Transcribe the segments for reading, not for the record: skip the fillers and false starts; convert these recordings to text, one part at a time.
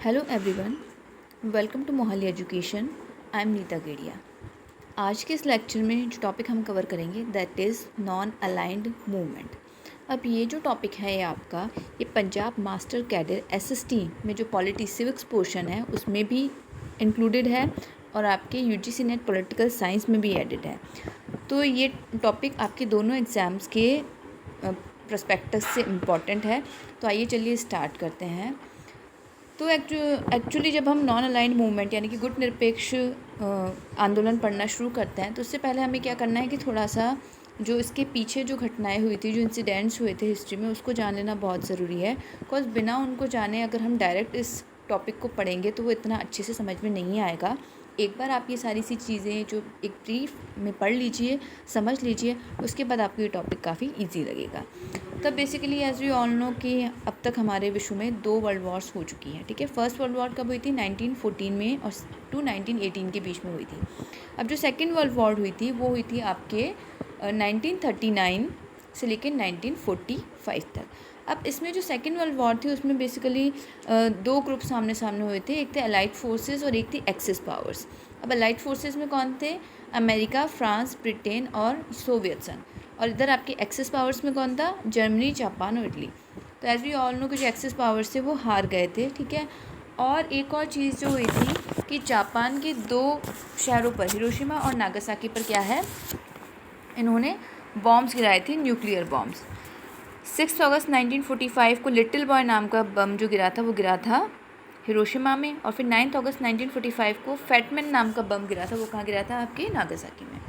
Hello everyone, welcome to Mohali education. I am Neeta Gediya. आज के इस लेक्चर में जो टॉपिक हम कवर करेंगे that is non aligned movement. अब ये जो टॉपिक है ये पंजाब मास्टर कैडर एसएसटी में जो पॉलिटी सिविक्स पोर्शन है उसमें भी इंक्लूडेड है और आपके यूजीसी नेट पॉलिटिकल साइंस में भी एडेड है। तो ये टॉपिक आपके दोनों एग्ज़ाम्स के पर्सपेक्टिव से इम्पॉर्टेंट है। तो आइए चलिए स्टार्ट करते हैं। तो एक्चुअली जब हम नॉन अलाइंड मूवमेंट यानी कि गुट निरपेक्ष आंदोलन पढ़ना शुरू करते हैं तो उससे पहले हमें क्या करना है कि थोड़ा सा जो इसके पीछे जो घटनाएं हुई थी, जो इंसिडेंट्स हुए थे हिस्ट्री में, उसको जान लेना बहुत ज़रूरी है। बिकॉज बिना उनको जाने अगर हम डायरेक्ट इस टॉपिक को पढ़ेंगे तो वो इतना अच्छे से समझ में नहीं आएगा। एक बार आप ये सारी सी चीज़ें जो एक ब्रीफ में पढ़ लीजिए, समझ लीजिए, उसके बाद आपको ये टॉपिक काफ़ी ईजी लगेगा। तब basically as we all know कि अब तक हमारे विश्व में 2 वर्ल्ड वॉर्स हो चुकी हैं। ठीक है, फर्स्ट वर्ल्ड वॉर कब हुई थी? 1914 में और टू 1918 के बीच में हुई थी। अब जो सेकेंड वर्ल्ड वॉर हुई थी वो हुई थी आपके 1939 से लेकर 1945 तक। अब इसमें जो सेकेंड वर्ल्ड वॉर थी उसमें बेसिकली 2 ग्रुप सामने सामने हुए थे। एक थे अलाइड फोर्सेस और एक थी एक्सिस पावर्स। अब अलाइड फोर्सेस में कौन थे? अमेरिका, फ्रांस, ब्रिटेन और सोवियत संघ। और इधर आपके एक्सिस पावर्स में कौन था? जर्मनी, जापान और इटली। तो एज वी ऑल नो कि जो एक्सिस पावर्स थे वो हार गए थे। ठीक है, और एक और चीज़ जो हुई थी कि जापान के 2 शहरों पर, हिरोशिमा और नागासाकी पर क्या है, इन्होंने बॉम्ब्स गिराए थे, न्यूक्लियर बॉम्ब्स। 6 अगस्त 1945 को लिटिल बॉय नाम का बम जो गिरा था वो गिरा था हिरोशिमा में। और फिर 9 अगस्त 1945 को फैटमैन नाम का बम गिरा था, वो कहाँ गिरा था? आपके नागासाकी में।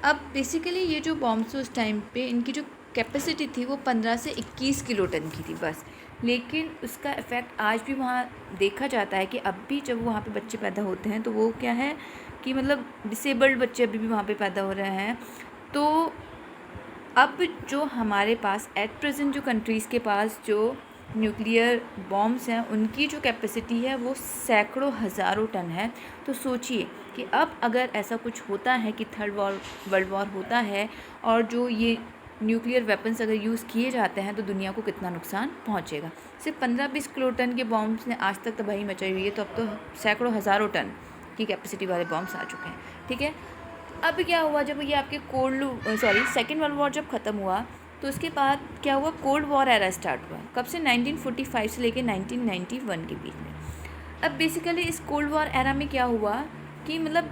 अब बेसिकली ये जो बॉम्ब्स उस टाइम पे इनकी जो कैपेसिटी थी वो 15 से 21 किलो टन की थी बस। लेकिन उसका इफ़ेक्ट आज भी वहाँ देखा जाता है कि अब भी जब वहाँ पे बच्चे पैदा होते हैं तो वो क्या है कि मतलब डिसेबल्ड बच्चे अभी भी वहाँ पे पैदा हो रहे हैं। तो अब जो हमारे पास एट प्रेजेंट जो कंट्रीज़ के पास जो न्यूक्लियर बॉम्ब्स हैं उनकी जो कैपेसिटी है वो सैकड़ों हज़ारों टन है। तो सोचिए कि अब अगर ऐसा कुछ होता है कि थर्ड वर्ल्ड वॉर होता है और जो ये न्यूक्लियर वेपन्स अगर यूज़ किए जाते हैं तो दुनिया को कितना नुकसान पहुंचेगा। सिर्फ 15-20 किलो टन के बॉम्ब्स ने आज तक तबाही मचाई हुई है, तो अब तो सैकड़ों हज़ारों टन की कैपेसिटी वाले बॉम्ब्स आ चुके हैं। ठीक है, अब क्या हुआ जब ये आपके सेकेंड वर्ल्ड वॉर जब ख़त्म हुआ तो उसके बाद क्या हुआ? कोल्ड वॉर एरा स्टार्ट हुआ। कब से? 1945 से लेकर 1991 के बीच में। अब बेसिकली इस कोल्ड वॉर एरा में क्या हुआ कि मतलब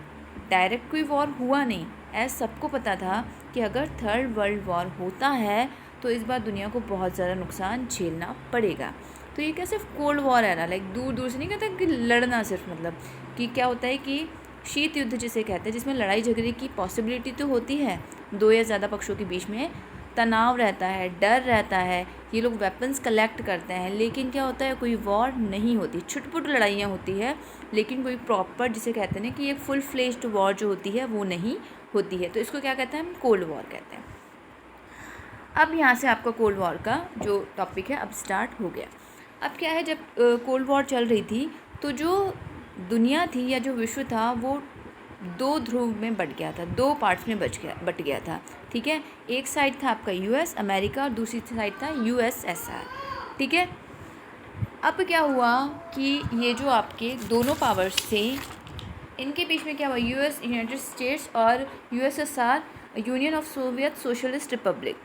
डायरेक्ट कोई वॉर हुआ नहीं। ऐसा सबको पता था कि अगर थर्ड वर्ल्ड वॉर होता है तो इस बार दुनिया को बहुत ज़्यादा नुकसान झेलना पड़ेगा। तो ये क्या सिर्फ कोल्ड वॉर एरा, लाइक दूर दूर से नहीं कहता कि लड़ना, सिर्फ मतलब कि क्या होता है कि शीत युद्ध जिसे कहते हैं, जिसमें लड़ाई झगड़े की पॉसिबिलिटी तो होती है, 2 या ज़्यादा पक्षों के बीच में तनाव रहता है, डर रहता है, ये लोग वेपन्स कलेक्ट करते हैं, लेकिन क्या होता है कोई वॉर नहीं होती, छुटपुट लड़ाइयाँ होती है, लेकिन कोई प्रॉपर जिसे कहते हैं ना कि एक फुल फ्लेज्ड वॉर जो होती है वो नहीं होती है। तो इसको क्या कहते हैं? हम कोल्ड वॉर कहते हैं। अब यहाँ से आपका कोल्ड वॉर का जो टॉपिक है अब स्टार्ट हो गया। अब क्या है, जब कोल्ड वॉर चल रही थी तो जो दुनिया थी या जो विश्व था वो 2 ध्रुव में बट गया था, 2 पार्ट्स में बट गया था। ठीक है, एक साइड था आपका यूएस अमेरिका और दूसरी साइड था यूएसएसआर। ठीक है, अब क्या हुआ कि ये जो आपके दोनों पावर्स थे इनके बीच में क्या हुआ? यूएस यूनाइटेड स्टेट्स और USSR union of Soviet socialist Republic.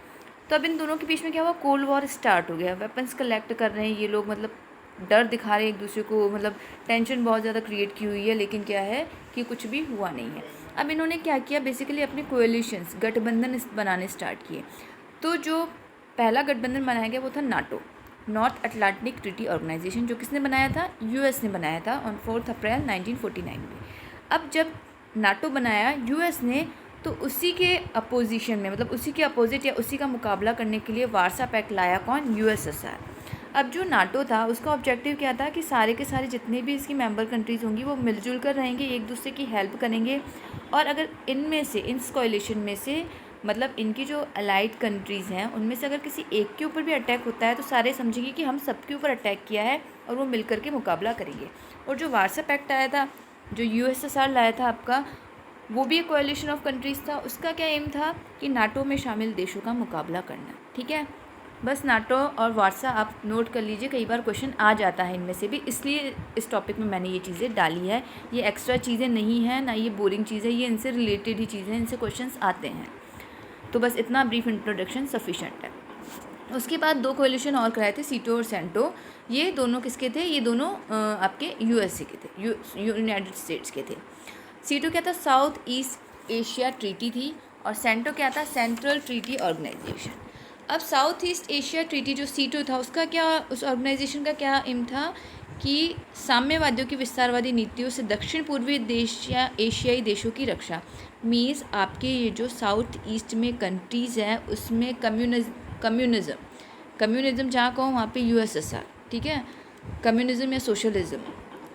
तो अब इन दोनों के बीच में क्या हुआ? कोल्ड वॉर स्टार्ट हो गया। वेपन्स कलेक्ट कर रहे हैं ये लोग, मतलब डर दिखा रहे हैं एक दूसरे को, मतलब टेंशन बहुत ज़्यादा क्रिएट की हुई है, लेकिन क्या है कि कुछ भी हुआ नहीं है। अब इन्होंने क्या किया? बेसिकली अपने कोएलिशंस, गठबंधन बनाने स्टार्ट किए। तो जो पहला गठबंधन बनाया गया वो था NATO, North Atlantic Treaty Organization, जो किसने बनाया था? यूएस ने बनाया था ऑन 4 अप्रैल 1949 में। अब जब नाटो बनाया यूएस ने तो उसी के अपोजिशन में, मतलब उसी के अपोजिट या उसी का मुकाबला करने के लिए वारसा पैक्ट लाया कौन? यूएसएसआर। अब जो नाटो था उसका ऑब्जेक्टिव क्या था कि सारे के सारे जितने भी इसकी मेंबर कंट्रीज़ होंगी वो मिलजुल कर रहेंगे, एक दूसरे की हेल्प करेंगे, और अगर इनमें से, इन कोएलिशन में से, मतलब इनकी जो अलाइड कंट्रीज़ हैं उनमें से अगर किसी एक के ऊपर भी अटैक होता है तो सारे समझेंगे कि हम सबके ऊपर अटैक किया है और वो मिल करके मुकाबला करेंगे। और जो वारसा पैक्ट आया था, जो यूएसएसआर लाया था आपका, वो भी एक कोएलिशन ऑफ कंट्रीज़ था। उसका क्या एम था कि नाटो में शामिल देशों का मुकाबला करना। ठीक है, बस नाटो और वार्सा आप नोट कर लीजिए, कई बार क्वेश्चन आ जाता है इनमें से भी, इसलिए इस टॉपिक में मैंने ये चीज़ें डाली है। ये एक्स्ट्रा चीज़ें नहीं हैं, ना ये बोरिंग चीज़ है, ये इनसे रिलेटेड ही चीज़ें हैं, इनसे क्वेश्चंस आते हैं। तो बस इतना ब्रीफ इंट्रोडक्शन सफिशेंट है। उसके बाद 2 कोएलिशन और कराए थे, सीटो और सेंटो। ये दोनों किसके थे? ये दोनों आपके यूएसए के थे, यूनाइटेड स्टेट्स के थे। सीटो क्या था? साउथ ईस्ट एशिया ट्रीटी थी, और सेंटो क्या था? Central treaty organization. अब साउथ ईस्ट एशिया ट्रीटी जो सीटो था, उसका क्या, उस ऑर्गेनाइजेशन का क्या एम था कि साम्यवादियों की विस्तारवादी नीतियों से दक्षिण पूर्वी देश या एशियाई देशों की रक्षा। मीन्स आपके ये जो साउथ ईस्ट में कंट्रीज़ हैं उसमें कम्युनिज़्म जहाँ कहूँ वहाँ पे यूएसएसआर, ठीक है, कम्युनिज़्म या सोशलिज़्म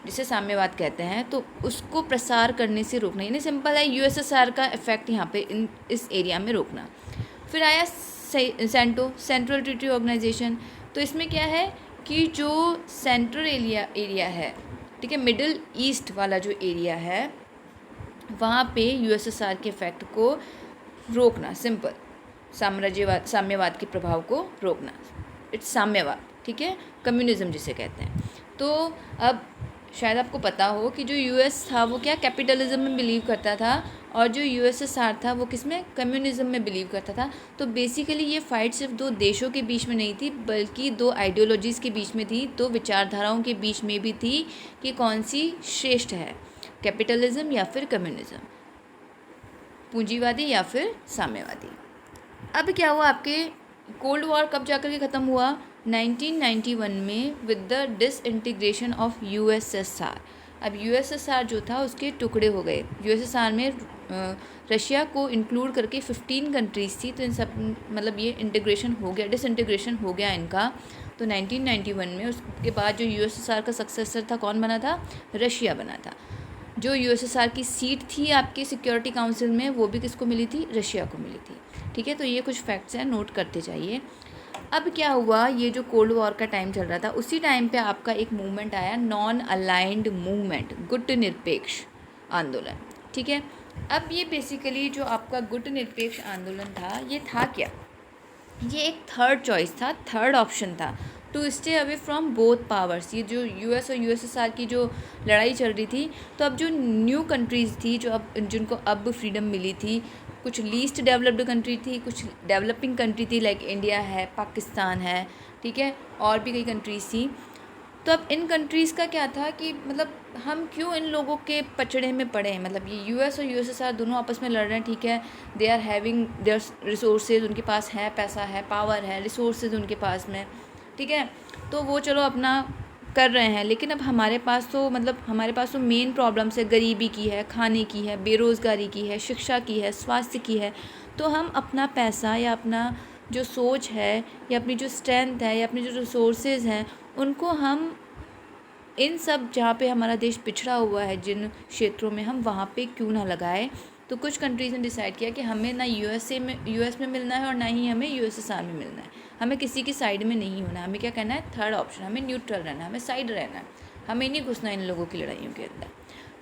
जिसे साम्यवाद कहते हैं, तो उसको प्रसार करने से रोकना, यानी सिंपल है यूएसएसआर का इफेक्ट यहाँ पे इस एरिया में रोकना। फिर आया सेंटो, सेंट्रल ट्रीटी ऑर्गेनाइजेशन। तो इसमें क्या है कि जो सेंट्रल एरिया है, ठीक है, मिडिल ईस्ट वाला जो एरिया है, वहाँ पे यूएसएसआर के इफेक्ट को रोकना, सिंपल साम्यवाद के प्रभाव को रोकना, इट्स साम्यवाद, ठीक है, कम्युनिज़्म जिसे कहते हैं। तो अब शायद आपको पता हो कि जो यूएस था वो क्या, कैपिटलिज्म में बिलीव करता था, और जो यूएसएसआर था वो किस में, कम्युनिज़्म में बिलीव करता था। तो बेसिकली ये फाइट सिर्फ 2 देशों के बीच में नहीं थी, बल्कि 2 आइडियोलॉजीज़ के बीच में थी, 2 विचारधाराओं के बीच में भी थी कि कौन सी श्रेष्ठ है, कैपिटलिज्म या फिर कम्युनिज़्म, पूंजीवादी या फिर साम्यवादी। अब क्या हुआ, आपके कोल्ड वॉर कब जाकर के ख़त्म हुआ? 1991 में with the disintegration of USSR. अब यूएसएसआर जो था उसके टुकड़े हो गए। यूएसएसआर में रशिया को इंक्लूड करके 15 कंट्रीज़ थी, तो इन सब मतलब ये इंटीग्रेशन हो गया, डिसइंटीग्रेशन हो गया इनका। तो 1991 में उसके बाद जो यूएसएसआर का सक्सेसर था, कौन बना था? रशिया बना था। जो यूएसएसआर की सीट थी आपकी सिक्योरिटी काउंसिल में, वो भी किसको मिली थी? रशिया को मिली थी, ठीक है। तो ये कुछ फैक्ट्स हैं, नोट करते जाइए। अब क्या हुआ, ये जो कोल्ड वॉर का टाइम चल रहा था, उसी टाइम पे आपका एक मूवमेंट आया, नॉन अलाइंड मूवमेंट, गुट निरपेक्ष आंदोलन, ठीक है। अब ये बेसिकली जो आपका गुट निरपेक्ष आंदोलन था, ये था क्या? ये एक थर्ड चॉइस था, थर्ड ऑप्शन था, to stay away from both powers. ये जो यूएस और यूएसएसआर की जो लड़ाई चल रही थी, तो अब जो न्यू कंट्रीज़ थी, जो अब जिनको अब फ्रीडम मिली थी, कुछ लीस्ट डेवलप्ड कंट्री थी, कुछ डेवलपिंग कंट्री थी, लाइक इंडिया है, पाकिस्तान है, ठीक है, और भी कई कंट्रीज़ थी। तो अब इन कंट्रीज़ का क्या था कि मतलब हम क्यों इन लोगों के पचड़े में पड़े हैं, मतलब ये यूएस और यूएसएसआर दोनों आपस में लड़ रहे हैं, ठीक है, they are having their resources, उनके पास है, पैसा है, पावर है, रिसोर्सेज उनके पास में, ठीक है, तो वो चलो अपना कर रहे हैं। लेकिन अब हमारे पास तो मेन प्रॉब्लम्स है, गरीबी की है, खाने की है, बेरोज़गारी की है, शिक्षा की है, स्वास्थ्य की है। तो हम अपना पैसा या अपना जो सोच है या अपनी जो स्ट्रेंथ है या अपने जो रिसोर्सेज हैं, उनको हम इन सब जहाँ पे हमारा देश पिछड़ा हुआ है, जिन क्षेत्रों में, हम वहाँ पे क्यों ना लगाए। तो कुछ कंट्रीज़ ने डिसाइड किया कि हमें ना यूएस में मिलना है और ना ही हमें यूएसएसआर में मिलना है, हमें किसी की साइड में नहीं होना, हमें क्या करना है, थर्ड ऑप्शन, हमें न्यूट्रल रहना है, हमें साइड रहना है, हमें नहीं घुसना इन लोगों की लड़ाइयों के अंदर।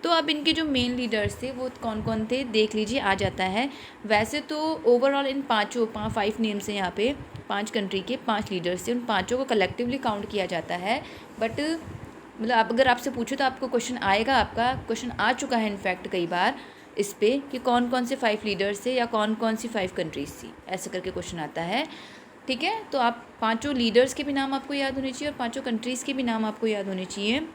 तो अब इनके जो मेन लीडर्स थे वो कौन कौन थे, देख लीजिए, आ जाता है। वैसे तो ओवरऑल इन 5 नेम्स हैं यहाँ पे, 5 कंट्री के 5 लीडर्स थे, उन 5 को कलेक्टिवली काउंट किया जाता है। बट मतलब अब अगर आपसे पूछो तो आपको क्वेश्चन आएगा, आपका क्वेश्चन आ चुका है इनफैक्ट कई बार इस पे, कि कौन कौन से 5 लीडर्स थे या कौन कौन सी 5 कंट्रीज़ थी, ऐसे करके क्वेश्चन आता है, ठीक है। तो आप 5 लीडर्स के भी नाम आपको याद होने चाहिए और 5 कंट्रीज़ के भी नाम आपको याद होने चाहिए।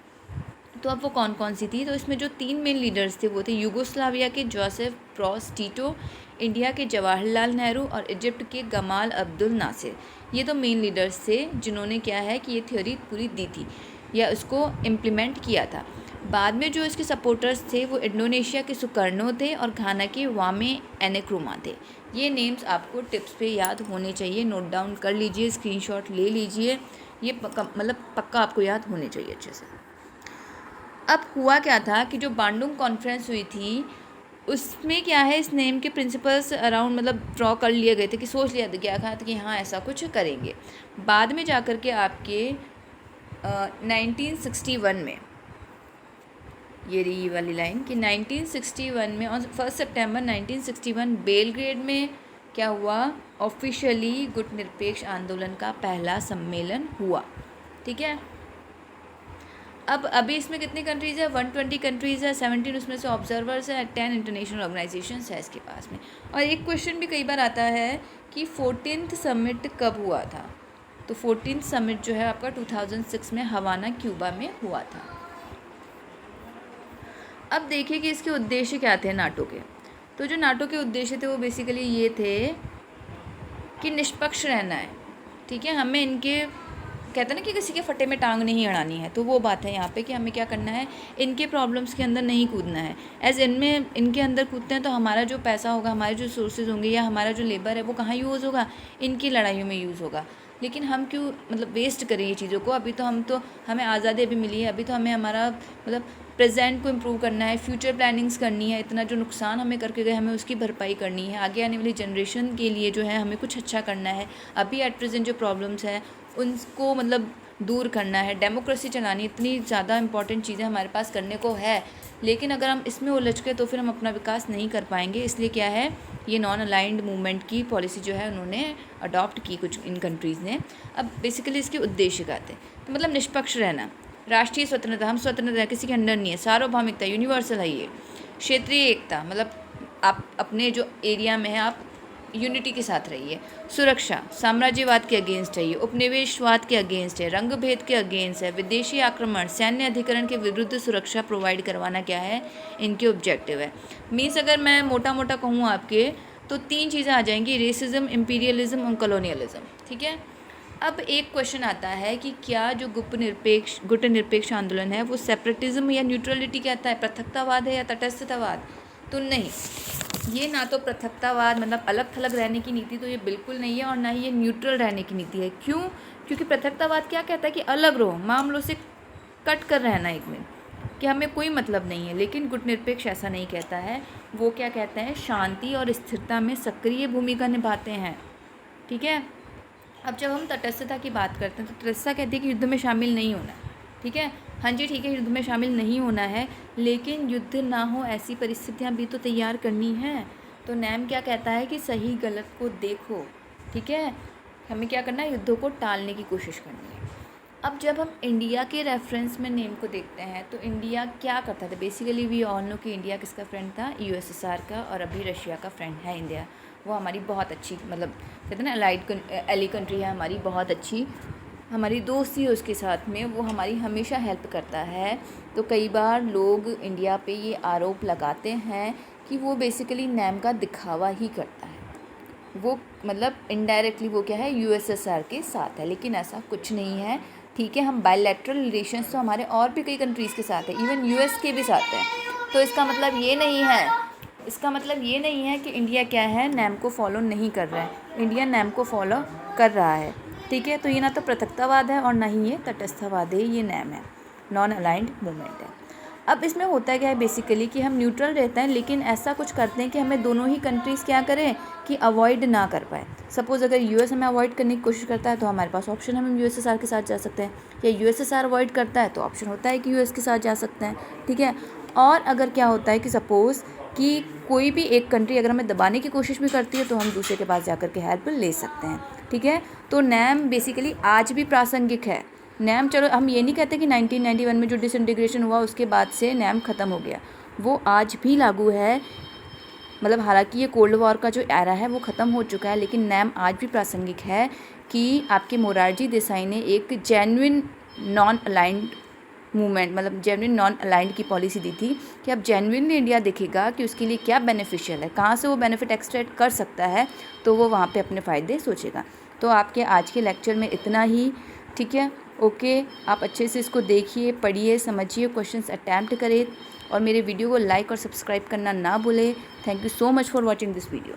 तो अब वो कौन कौन सी थी, तो इसमें जो 3 मेन लीडर्स थे वो थे यूगोस्लाविया के जोसेफ ब्रोज टिटो, इंडिया के जवाहरलाल नेहरू और इजिप्ट के गमाल अब्दुल नासिर। ये तो मेन लीडर्स थे जिन्होंने क्या है कि ये थ्योरी पूरी दी थी या उसको इम्प्लीमेंट किया था। बाद में जो इसके सपोर्टर्स थे वो इंडोनेशिया के सुकर्नो थे और घाना के वामे एनेक्रोमा थे। ये नेम्स आपको टिप्स पे याद होने चाहिए, नोट डाउन कर लीजिए, स्क्रीनशॉट ले लीजिए, ये पक्का आपको याद होने चाहिए अच्छे से। अब हुआ क्या था कि जो बांडुंग कॉन्फ्रेंस हुई थी उसमें क्या है, इस नेम के प्रिंसिपल्स अराउंड मतलब ड्रॉ कर लिए गए थे, कि सोच लिया गया था कि हाँ ऐसा कुछ करेंगे। बाद में जा कर के आपके 1961 में, ये रही वाली लाइन कि 1961 में ऑन 1 सितंबर 1961 बेलग्रेड में क्या हुआ, ऑफिशियली गुटनिरपेक्ष आंदोलन का पहला सम्मेलन हुआ। ठीक है, अब अभी इसमें कितनी कंट्रीज़ है, 120 कंट्रीज़ है, 17 उसमें से ऑब्जर्वर्स है, 10 इंटरनेशनल ऑर्गेनाइजेशंस है इसके पास में। और एक क्वेश्चन भी कई बार आता है कि 14th समिट कब हुआ था, तो 14th समिट जो है आपका 2006 में हवाना क्यूबा में हुआ था। अब देखिए कि इसके उद्देश्य क्या थे नाटो के। तो जो नाटो के उद्देश्य थे वो बेसिकली ये थे कि निष्पक्ष रहना है। ठीक है, हमें इनके कहते हैं ना कि किसी के फटे में टांग नहीं अड़ानी है, तो वो बात है यहाँ पे कि हमें क्या करना है, इनके प्रॉब्लम्स के अंदर नहीं कूदना है। एज इनमें इनके अंदर कूदते हैं तो हमारा जो पैसा होगा, हमारे जो सोर्सेज होंगे या हमारा जो लेबर है वो कहाँ यूज़ होगा, इनकी लड़ाइयों में यूज़ होगा। लेकिन हम क्यों मतलब वेस्ट करें ये चीज़ों को। अभी तो हमें आज़ादी अभी मिली है, अभी तो हमें हमारा मतलब प्रेजेंट को इम्प्रूव करना है, फ्यूचर प्लानिंग्स करनी है। इतना जो नुकसान हमें करके गए हमें उसकी भरपाई करनी है, आगे आने वाली जनरेशन के लिए जो है हमें कुछ अच्छा करना है। अभी एट प्रेजेंट जो प्रॉब्लम्स है उनको मतलब दूर करना है, डेमोक्रेसी चलानी, इतनी ज़्यादा इंपॉर्टेंट चीज़ें हमारे पास करने को है। लेकिन अगर हम इसमें उलझ के तो फिर हम अपना विकास नहीं कर पाएंगे। इसलिए क्या है, ये नॉन अलाइंड मूवमेंट की पॉलिसी जो है उन्होंने अडॉप्ट की कुछ इन कंट्रीज़ ने। अब बेसिकली इसके उद्देश्य क्या थे, तो मतलब निष्पक्ष रहना, राष्ट्रीय स्वतंत्रता, हम स्वतंत्र हैं, किसी के अंडर नहीं है, सार्वभौमिकता, यूनिवर्सल है ये, क्षेत्रीय एकता, मतलब आप अपने जो एरिया में है आप यूनिटी के साथ रहिए, सुरक्षा, साम्राज्यवाद के अगेंस्ट है ये, उपनिवेशवाद के अगेंस्ट है, रंग भेद के अगेंस्ट है, विदेशी आक्रमण, सैन्य अधिकरण के विरुद्ध सुरक्षा प्रोवाइड करवाना क्या है, इनके ऑब्जेक्टिव है। मीन्स अगर मैं मोटा मोटा कहूँ आपके तो 3 चीज़ें आ जाएंगी, रेसिज्म, इम्पीरियलिज्म और कॉलोनियलिज्म। ठीक है, अब एक क्वेश्चन आता है कि क्या जो गुटनिरपेक्ष आंदोलन है वो सेपरेटिज्म या न्यूट्रलिटी कहता है, पृथकतावाद है या तटस्थतावाद, तो नहीं, ये ना तो पृथकतावाद मतलब अलग थलग रहने की नीति तो ये बिल्कुल नहीं है, और ना ही ये न्यूट्रल रहने की नीति है। क्यों, क्योंकि पृथकतावाद क्या कहता है कि अलग रहो, मामलों से कट कर रहना एक में, कि हमें कोई मतलब नहीं है। लेकिन गुटनिरपेक्ष ऐसा नहीं कहता है, वो क्या कहते हैं, शांति और स्थिरता में सक्रिय भूमिका निभाते हैं। ठीक है, अब जब हम तटस्थता की बात करते हैं तो तटस्थता कहती है कि युद्ध में शामिल नहीं होना। ठीक है, हाँ जी ठीक है, युद्ध में शामिल नहीं होना है, लेकिन युद्ध ना हो ऐसी परिस्थितियाँ भी तो तैयार करनी है। तो नैम क्या कहता है कि सही गलत को देखो। ठीक है, हमें क्या करना है, युद्धों को टालने की कोशिश करनी है। अब जब हम इंडिया के रेफरेंस में नेम को देखते हैं तो इंडिया क्या करता था, बेसिकली वी ऑल नो कि इंडिया किसका फ्रेंड था, यूएसएसआर का, और अभी रशिया का फ्रेंड है इंडिया। वो हमारी बहुत अच्छी मतलब कहते हैं ना एली कंट्री है हमारी, बहुत अच्छी हमारी दोस्ती है उसके साथ में, वो हमारी हमेशा हेल्प करता है। तो कई बार लोग इंडिया पे ये आरोप लगाते हैं कि वो बेसिकली नैम का दिखावा ही करता है, वो मतलब इनडायरेक्टली वो क्या है, यूएसएसआर के साथ है, लेकिन ऐसा कुछ नहीं है। ठीक है, हम बायलैटरल रिलेशंस तो हमारे और भी कई कंट्रीज़ के साथ है, इवन यूएस के भी साथ है। तो इसका मतलब ये नहीं है कि इंडिया क्या है, नैम को फॉलो नहीं कर रहा है, इंडिया नैम को फॉलो कर रहा है। ठीक है, तो ये ना तो पृथकतावाद है और ना ही ये तटस्थवाद है, ये नैम है, नॉन अलाइंड मूवमेंट है। अब इसमें होता क्या है बेसिकली कि हम न्यूट्रल रहते हैं, लेकिन ऐसा कुछ करते हैं कि हमें दोनों ही कंट्रीज़ क्या करें कि अवॉइड ना कर पाए। सपोज़ अगर यूएस हमें अवॉइड करने की कोशिश करता है तो हमारे पास ऑप्शन है, हम यूएसएसआर के साथ जा सकते हैं, या यूएसएसआर अवॉइड करता है तो ऑप्शन होता है कि यूएस के साथ जा सकते हैं। ठीक है, और अगर क्या होता है कि सपोज़ कि कोई भी एक कंट्री अगर हमें दबाने की कोशिश भी करती है तो हम दूसरे के पास जाकर के हेल्प ले सकते हैं। ठीक है, तो नैम बेसिकली आज भी प्रासंगिक है। नैम, चलो हम ये नहीं कहते कि 1991 में जो डिसइंटीग्रेशन हुआ उसके बाद से नैम ख़त्म हो गया, वो आज भी लागू है। मतलब हालांकि ये कोल्ड वॉर का जो एरा है वो ख़त्म हो चुका है, लेकिन नैम आज भी प्रासंगिक है कि आपके मोरारजी देसाई ने एक जेन्युइन नॉन अलाइंड मूवमेंट मतलब जेन्युइन नॉन अलाइंड की पॉलिसी दी थी कि अब जेन्युइनली इंडिया देखेगा कि उसके लिए क्या बेनिफिशियल है, कहाँ से वो बेनिफिट एक्सट्रैक्ट कर सकता है, तो वो वहाँ पे अपने फ़ायदे सोचेगा। तो आपके आज के लेक्चर में इतना ही। ठीक है, ओके, आप अच्छे से इसको देखिए, पढ़िए, समझिए, क्वेश्चंस अटैम्प्ट करें और मेरे वीडियो को लाइक और सब्सक्राइब करना ना भूलें। Thank you so much for watching this video.